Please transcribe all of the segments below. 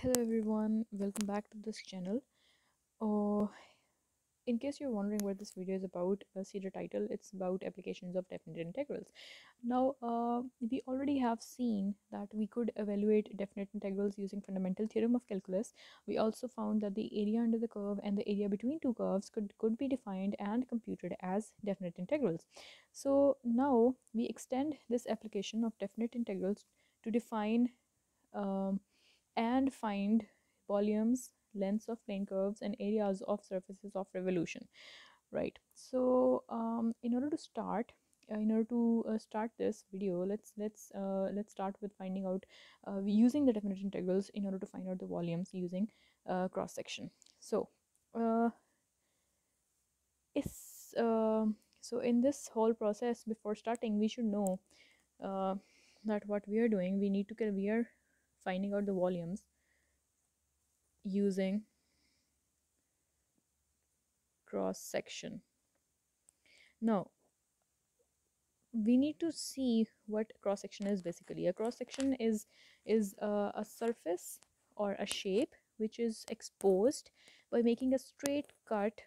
Hello everyone, welcome back to this channel. Oh, in case you're wondering what this video is about, see the title, it's about applications of definite integrals. Now, we already have seen that we could evaluate definite integrals using fundamental theorem of calculus. We also found that the area under the curve and the area between two curves could be defined and computed as definite integrals. So now we extend this application of definite integrals to define um, and find volumes, lengths of plane curves, and areas of surfaces of revolution. Right. So, in order to start this video, let's start with finding out using the definite integrals in order to find out the volumes using cross section. So, uh, is so in this whole process, before starting, we should know uh, that what we are doing, we are finding out the volumes using cross section. Now we need to see what cross section is. Basically, a cross section is a surface or a shape which is exposed by making a straight cut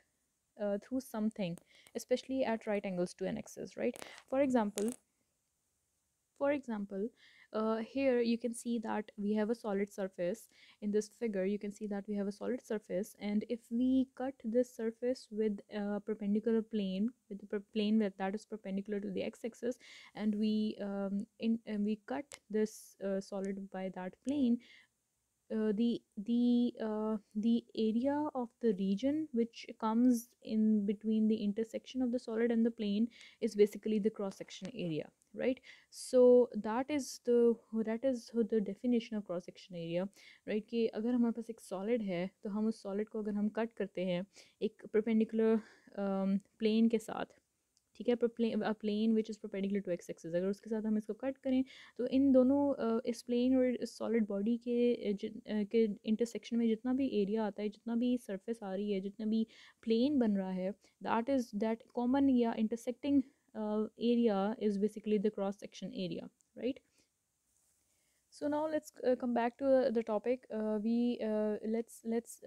through something, especially at right angles to an axis, right? For example, here you can see that we have a solid surface. In this figure you can see that we have a solid surface, and if we cut this surface with a perpendicular plane, with the plane that is perpendicular to the x-axis, and we cut this solid by that plane, the area of the region which comes in between the intersection of the solid and the plane is basically the cross section area, right? So that is the definition of cross section area, right? कि अगर हमारे पास एक solid है तो हम उस solid को अगर हम cut करते हैं एक perpendicular plane के साथ, ठीक है, plane which is perpendicular to x axis, अगर उसके साथ हम इसको कट करें तो इन दोनों इस प्लेन और इस सॉलिड बॉडी के इंटरसेक्शन में जितना भी एरिया आता है, जितना भी सरफेस आ रही है, जितना भी प्लेन बन रहा है, दैट कॉमन या intersecting area is basically the cross section area, right? So now let's come back to the topic. We let's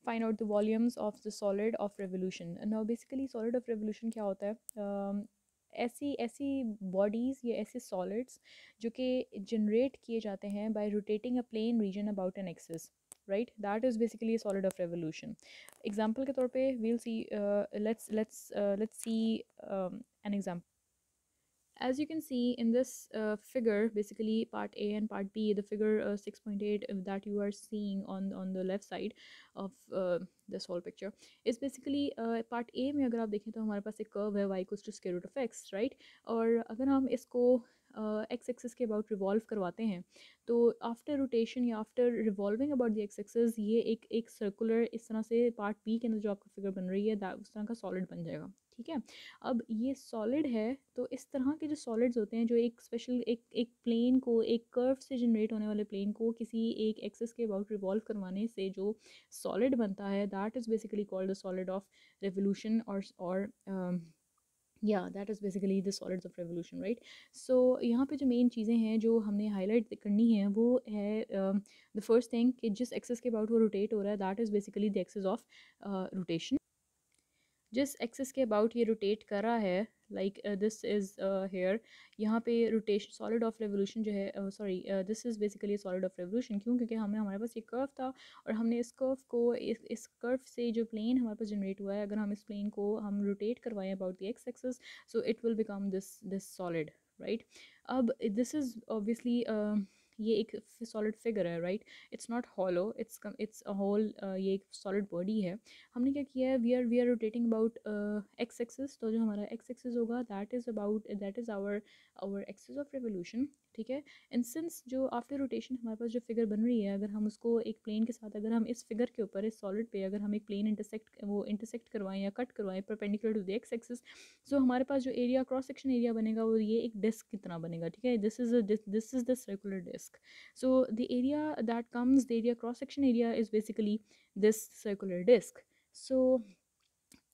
find out the volumes of the solid of revolution. Now basically solid of revolution क्या होता है? ऐसी ऐसी bodies या ऐसे solids जो कि generate किए जाते हैं by rotating a plane region about an axis, right? That is basically solid of revolution. Example के तौर पे we'll see let's see an example. As you can see in this figure, basically part A and part B, the figure 6.8 that you are seeing on the left side of this whole picture is basically part A में अगर आप देखें तो हमारे पास एक curve है y equals to square root of x, right? और अगर हम इसको x axis के about revolve करवाते हैं तो after rotation या after revolving about the x axis ये एक circular इस तरह से part B के अंदर जो आपको figure बन रही है उस तरह का solid बन जाएगा, ठीक है? अब ये सॉलिड है तो इस तरह के जो सॉलिड्स होते हैं जो एक स्पेशल एक प्लेन को, एक कर्व से जनरेट होने वाले प्लेन को किसी एक एक्सिस के अबाउट रिवॉल्व करवाने से जो सॉलिड बनता है, that is basically called the solid of revolution और या that is basically the solids of revolution, right? So यहाँ पे जो मेन चीज़ें हैं जो हमने हाईलाइट करनी है वो है द फर्स्ट थिंग कि जिस एक्सिस के अबाउट वो रोटेट हो रहा है that is basically the axis of rotation. जिस एक्सिस के अबाउट ये रोटेट कर रहा है, लाइक दिस इज़ हेयर, यहाँ पे रोटेशन सॉलिड ऑफ रेवोल्यूशन जो है, sorry, this is basically solid of revolution. क्यों? क्योंकि हमारे पास ये कर्व था और हमने इस कर्व को इस कर्व से जो प्लेन हमारे पास जनरेट हुआ है, अगर हम इस प्लेन को हम रोटेट करवाएं about the x axis, so it will become this solid, right? अब दिस इज़ ऑब्वियसली ये एक सॉलिड फिगर है, right? It's not hollow, it's a whole, ये एक सॉलिड बॉडी है. हमने क्या किया है, we are rotating about x axis, तो जो हमारा एक्स एक्सिस होगा that is our axis of revolution, ठीक है? एंड सिंस जो आफ्टर रोटेशन हमारे पास जो फिगर बन रही है, अगर हम उसको एक प्लेन के साथ, अगर हम इस फिगर के ऊपर इस सॉलिड पे अगर हम एक प्लेन इंटरसेक्ट करवाएं या कट करवाएं perpendicular to the x axis, so हमारे पास जो एरिया क्रॉस सेक्शन एरिया बनेगा वो ये एक डिस्क की तरह बनेगा, ठीक है? This is the circular disc. So the area that comes, the area cross section area is basically this circular disc. So,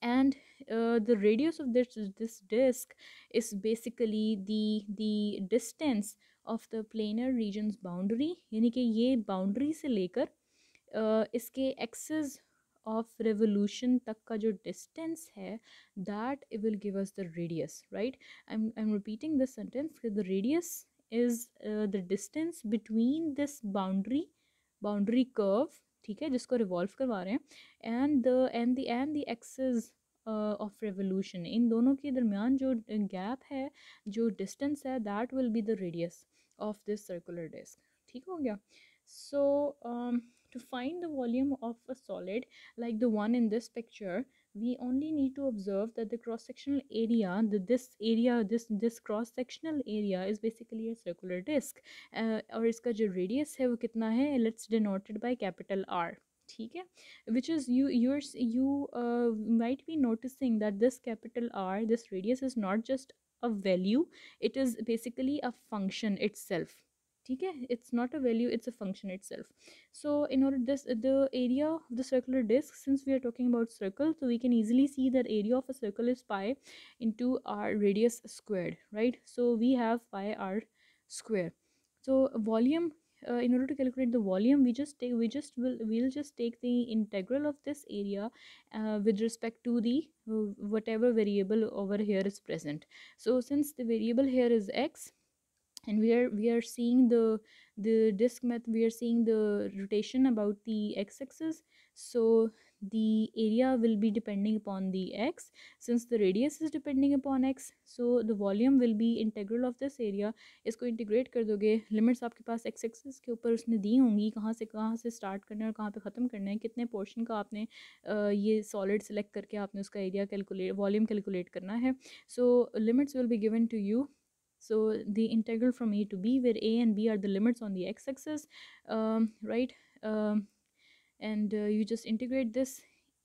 and the radius of this disk is basically the distance of the planar region's boundary, यानी कि ये boundary से लेकर इसके access of revolution तक का जो distance है that will give us the radius, right. I am repeating this sentence, the radius is the distance between this boundary curve, ठीक है, जिसको रिवॉल्व करवा रहे हैं, and the axis of revolution, इन दोनों के दरमियान जो गैप है, जो डिस्टेंस है, that will be the radius of this circular disc. ठीक हो गया. So to find the volume of a solid like the one in this picture, we only need to observe that the cross sectional area, this cross sectional area is basically a circular disc, और इसका जो radius है वो कितना है, let's denote it by capital R. ठीक है, which is you might be noticing that this capital R, this radius is not just a value, it is basically a function itself. ठीक है, it's not a value, it's a function itself. So in order this the area of the circular disc, since we are talking about circle, so we can easily see that area of a circle is pi into r radius squared, right? So we have pi r square. So volume, in order to calculate the volume, we'll just take the integral of this area with respect to the whatever variable over here is present. So since the variable here is x, and we are seeing the disk method, we are seeing the rotation about the x-axis, so the area will be depending upon the x. Since the radius is depending upon x, so the volume will be integral of this area. इसको integrate कर दोगे, limits आपके पास x axis के ऊपर उसने दी होंगी, कहाँ से स्टार्ट करना है और कहाँ पे ख़त्म करना है, कितने पोर्शन का आपने ये सॉलिड सेलेक्ट करके आपने उसका एरिया कैलकुलेट, वॉल्यूम कैलकुलेट करना है. So limits will be given to you. So the integral from a to b, where a and b are the limits on the x-axis, right? And you just integrate this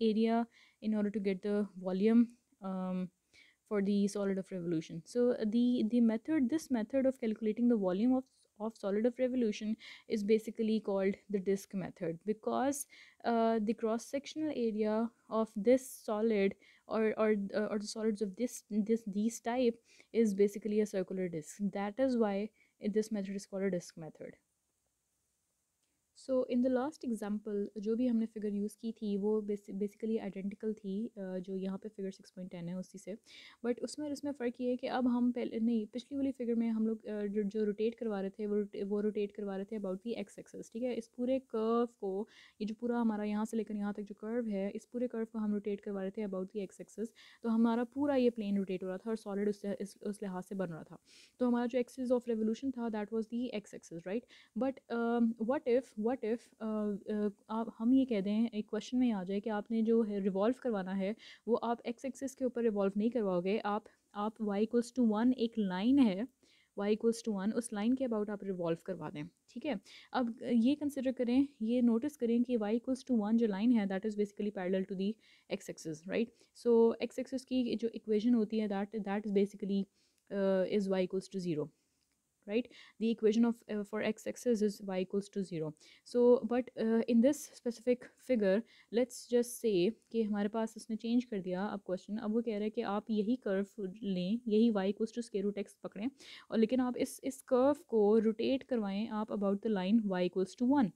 area in order to get the volume for the solid of revolution. So this method of calculating the volume of solid of revolution is basically called the disk method, because the cross sectional area of this solid, or the solids of these type, is basically a circular disk. That is why this method is called a disk method. So in the last example जो भी हमने figure use की थी वो basically identical थी जो यहाँ पे फिगर 6.10 है उसी से, बट उसमें फ़र्क ये है कि अब हम पहले नहीं, पिछली वाली फिगर में हम लोग जो रोटेट करवा रहे थे वो रोटेट करवा रहे थे अबाउट दी एक्स एक्सेस. ठीक है, इस पूरे कर्व को, ये जो पूरा हमारा यहाँ से लेकर यहाँ तक जो कर्व है, इस पूरे कर्व को हम रोटेट करवा रहे थे अबाउट दी एक्स एक्सेस. तो हमारा पूरा ये प्लेन रोटेट हो रहा था और सॉलिड उस लिहाज से बन रहा था. तो हमारा जो एक्सिस ऑफ रेवोल्यूशन था that was the x axis, right. But what if आप हम ये कह दें, एक क्वेश्चन में आ जाए कि आपने जो है रिवॉल्व करवाना है वो आप एक्स एक्सिस के ऊपर रिवॉल्व नहीं करवाओगे, आप y इक्वल्स टू 1 एक लाइन है, y इक्वल्स टू 1 उस लाइन के अबाउट आप रिवॉल्व करवा दें. ठीक है, अब ये कंसिडर करें, ये नोटिस करें कि y इक्वल्स टू 1 जो लाइन है that is basically parallel to the x axis, right. So x axis की जो इक्वेशन होती है that is basically is y equals to 0, right. The equation of for x-axis is y equals to 0. So but in this specific figure, let's just say कि हमारे पास उसने change कर दिया अब क्वेश्चन. अब वो कह रहा है कि आप यही कर्व लें, यही y equals to square root x पकड़ें, और लेकिन आप इस कर्व को रोटेट करवाएं आप about the line y equals to 1.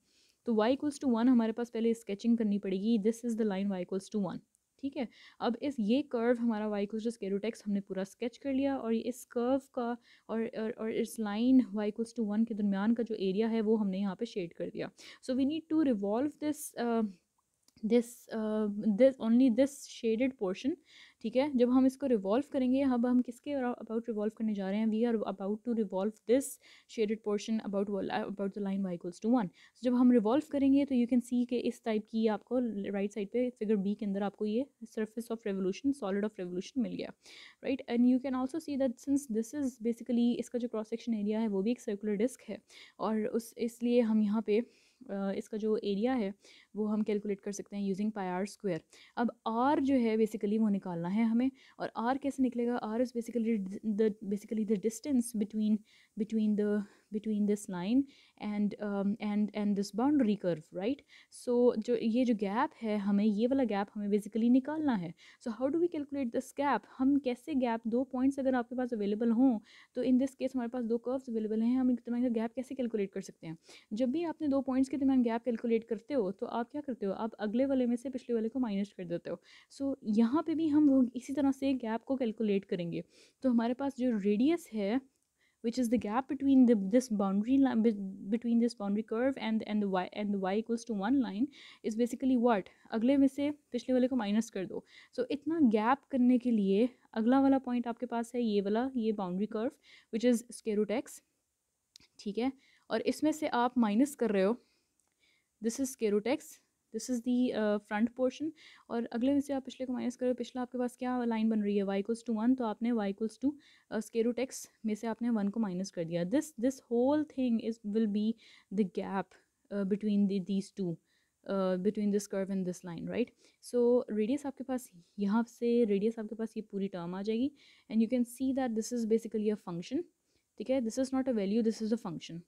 तो y इक्वल्स टू 1 हमारे पास पहले स्केचिंग करनी पड़ेगी. This is the line y equals to 1. ठीक है, अब ये कर्व हमारा y equals to square root x हमने पूरा स्केच कर लिया, और इस कर्व का और इस लाइन y इक्वल्स टू 1 के दरमियान का जो एरिया है वो हमने यहाँ पे शेड कर दिया. So we need to revolve this only this shaded portion. ठीक है, जब हम इसको रिवॉल्व करेंगे, अब हम किसके अबाउट रिवॉल्व करने जा रहे हैं, we are about to revolve this shaded portion about the line y equals to 1. जब हम रिवॉल्व करेंगे तो यू कैन सी कि इस टाइप की आपको राइट साइड पे फिगर बी के अंदर आपको ये surface of revolution, solid of revolution मिल गया, right. And you can also see that since this is basically, इसका जो क्रॉस सेक्शन एरिया है वो भी एक सर्कुलर डिस्क है, और इसलिए हम यहाँ पे इसका जो एरिया है वो हम कैलकुलेट कर सकते हैं यूजिंग पाई आर स्क्वायर. अब आर जो है बेसिकली वो निकालना है हमें, और आर कैसे निकलेगा, r is basically the distance between between this line and this boundary curve, right? So जो ये जो gap है, हमें ये वाला gap हमें basically निकालना है. So how do we calculate this gap? हम कैसे gap, दो points अगर आपके पास available हों, तो in this case हमारे पास दो curves available हैं, हम इनके दरमियान का gap कैसे calculate कर सकते हैं? जब भी आपने दो पॉइंट्स के दरमियान गैप कैलकुलेट करते हो, तो आप क्या करते हो, आप अगले वाले में से पिछले वाले को माइनस कर देते हो. सो यहाँ पे भी हम वो इसी तरह से गैप को कैलकुलेट करेंगे. तो हमारे पास जो रेडियस है, which is the gap between this boundary line, between this boundary curve and the y equals to 1 line, is basically what, अगले में से पिछले वाले को माइनस कर दो. So इतना गैप करने के लिए अगला वाला पॉइंट आपके पास है ये वाला, ये boundary curve, which is square root x. ठीक है, और इसमें से आप माइनस कर रहे हो, this is square root x, this is the front portion, और अगले में से आप पिछले को माइनस करो. पिछला आपके पास क्या लाइन बन रही है, y इक्वल्स टू 1, तो आपने y equals to square root x में से आपने 1 को माइनस कर दिया. This whole thing is will be the gap between these two, between this curve and this line, right. So radius आपके पास, यहाँ से रेडियस आपके पास ये पूरी टर्म आ जाएगी, and you can see that this is basically a function. ठीक है, this is not a value, this is a function.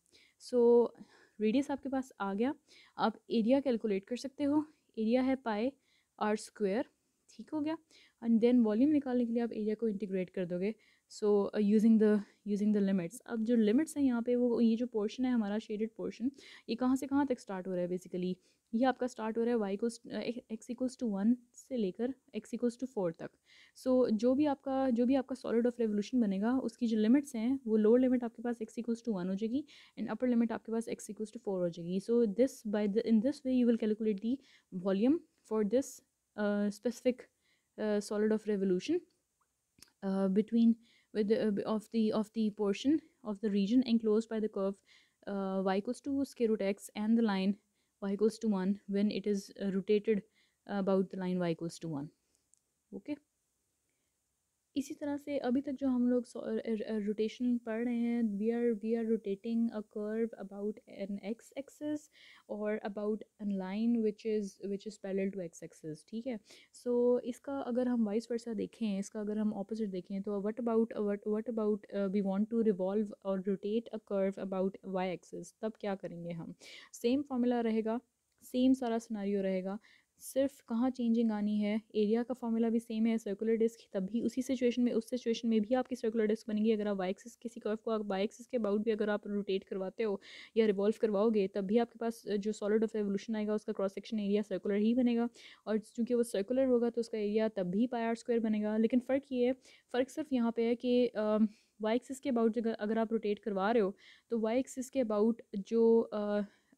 So radius आपके पास आ गया. आप एरिया कैलकुलेट कर सकते हो, एरिया है पाई आर स्क्वायर. ठीक हो गया. एंड देन वॉल्यूम निकालने के लिए आप एरिया को इंटीग्रेट कर दोगे. So using the limits. अब जो लिमिट्स हैं यहाँ पे, वो ये जो पोर्शन है हमारा शेडेड पोर्शन, ये कहाँ से कहाँ तक स्टार्ट हो रहा है बेसिकली, ये आपका स्टार्ट हो रहा है वाई को एक्स इक्वल्स टू 1 से लेकर एक्स इक्वल्स टू 4 तक. सो जो भी आपका सॉलिड ऑफ रेवोल्यूशन बनेगा, उसकी जो लिमिट्स हैं, वो लोअर लिमिट आपके पास एक्स इक्वल्स टू 1 हो जाएगी, एंड अपर लिमिट आपके पास एक्स इक्वल्स टू 4 हो जाएगी. So this in this way you will calculate the volume for this specific solid of revolution between with of the portion of the region enclosed by the curve y equals to square root x and the line y equals to 1 when it is rotated about the line y equals to 1. Okay. इसी तरह से अभी तक जो हम लोग rotation पढ़ रहे हैं, we are rotating a curve about an x axis और about an line which is parallel to x axis. ठीक है. सो इसका अगर हम वाइस वर्सा देखें, इसका अगर हम ऑपोजिट देखें, तो what about we want to revolve और rotate a curve about y axis, तब क्या करेंगे हम? सेम फार्मूला रहेगा, सेम सारा सिनारियो रहेगा, सिर्फ कहाँ चेंजिंग आनी है, एरिया का फॉर्मूला भी सेम है, सर्कुलर डिस्क, तब भी उसी सिचुएशन में, उस सिचुएशन में भी आपकी सर्कुलर डिस्क बनेगी. अगर आप वाई एक्सिस किसी कर्व को आप वाई एक्सिस के अबाउट भी अगर आप रोटेट करवाते हो या रिवॉल्व करवाओगे, तब भी आपके पास जो सॉलिड ऑफ रेवोल्यूशन आएगा, उसका क्रॉस सेक्शन एरिया सर्कुलर ही बनेगा. और चूँकि वो सर्कुलर होगा, तो उसका एरिया तब भी पाई आर स्क्वायर बनेगा. लेकिन फ़र्क सिर्फ यहाँ पे है कि वाई एक्सिस के अबाउट अगर आप रोटेट करवा रहे हो, तो वाई एक्सिस के अबाउट जो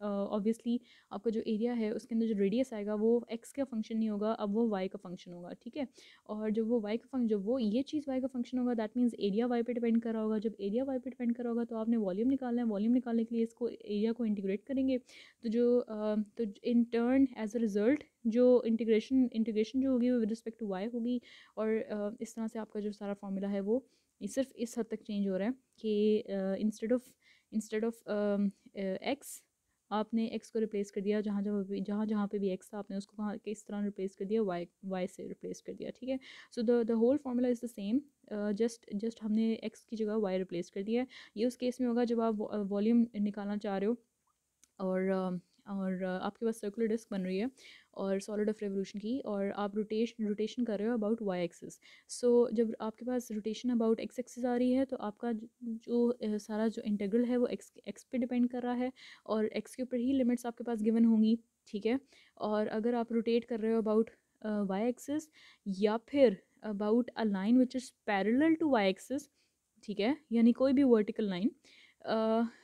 ऑब्वियसली आपका जो एरिया है, उसके अंदर जो रेडियस आएगा, वो एक्स का फंक्शन नहीं होगा, अब वो वाई का फंक्शन होगा. ठीक है. और जब वो वाई का फंक्शन, जब वो ये चीज़ वाई का फंक्शन होगा, दैट मीन्स एरिया वाई पे डिपेंड कर रहा होगा. जब एरिया वाई पे डिपेंड कर रहा होगा, तो आपने वॉल्यूम निकालना है. वॉल्यूम निकालने के लिए इसको एरिया को इंटीग्रेट करेंगे, तो in turn as a result जो इंटीग्रेशन जो होगी वो विद रिस्पेक्ट टू वाई होगी. और इस तरह से आपका जो सारा फॉर्मूला है, वो सिर्फ इस हद तक चेंज हो रहा है कि इंस्टेड ऑफ एक्स, आपने x को रिप्लेस कर दिया, जहाँ पे भी x था, आपने उसको कहाँ किस तरह रिप्लेस कर दिया, y से रिप्लेस कर दिया. ठीक है. So the whole formula is the same, just हमने x की जगह y रिप्लेस कर दिया है. ये उस केस में होगा जब आप वॉल्यूम निकालना चाह रहे हो, और आपके पास सर्कुलर डिस्क बन रही है और सॉलिड ऑफ रेवोल्यूशन की, और आप रोटेशन कर रहे हो अबाउट वाई एक्सिस. सो जब आपके पास रोटेशन अबाउट एक्स एक्सिस आ रही है, तो आपका जो सारा जो इंटीग्रल है, वो एक्स पे डिपेंड कर रहा है, और एक्स के ऊपर ही लिमिट्स आपके पास गिवन होंगी. ठीक है. और अगर आप रोटेट कर रहे हो अबाउट वाई एक्सिस, या फिर about a line which is parallel to y axis, ठीक है, यानी कोई भी वर्टिकल लाइन,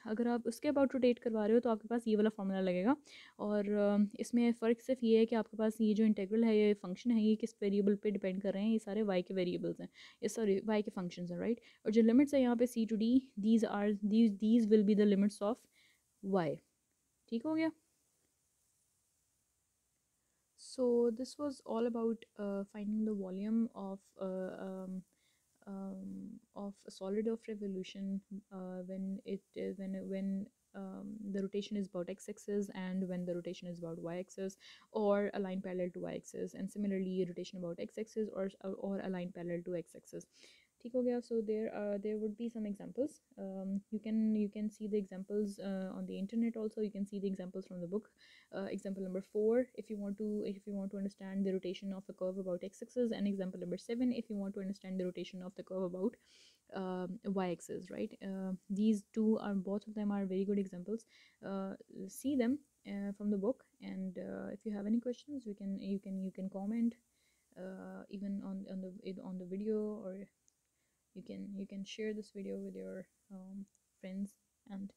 अगर आप उसके अबाउट रोटेट करवा रहे हो, तो आपके पास ये वाला फॉर्मूला लगेगा. और इसमें फ़र्क सिर्फ ये है कि आपके पास ये जो इंटीग्रल है, ये फंक्शन है, ये किस वेरिएबल पे डिपेंड कर रहे हैं. ये सारे वाई के वेरिएबल्स हैं, ये सॉरी वाई के फंक्शंस हैं, राइट. और जो लिमिट्स है यहाँ पे c to d, these will be the limits of y. ठीक हो गया. So this was all about finding the volume of a solid of revolution when the rotation is about x-axis, and when the rotation is about y-axis, or a line parallel to y-axis, and similarly rotation about x-axis or a line parallel to x-axis. ठीक हो गया. So there would be some examples. You can see the examples on the internet also. You can see the examples from the book. Example number 4, if you want to understand the rotation of a curve about x-axis, and example number 7, if you want to understand the rotation of the curve about y-axis, right? These two are, both of them are very good examples. See them from the book, and if you have any questions, you can comment, even on the video, or you can share this video with your friends, and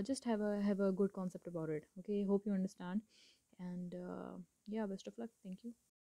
just have a good concept about it. Okay, hope you understand, and yeah, best of luck. Thank you.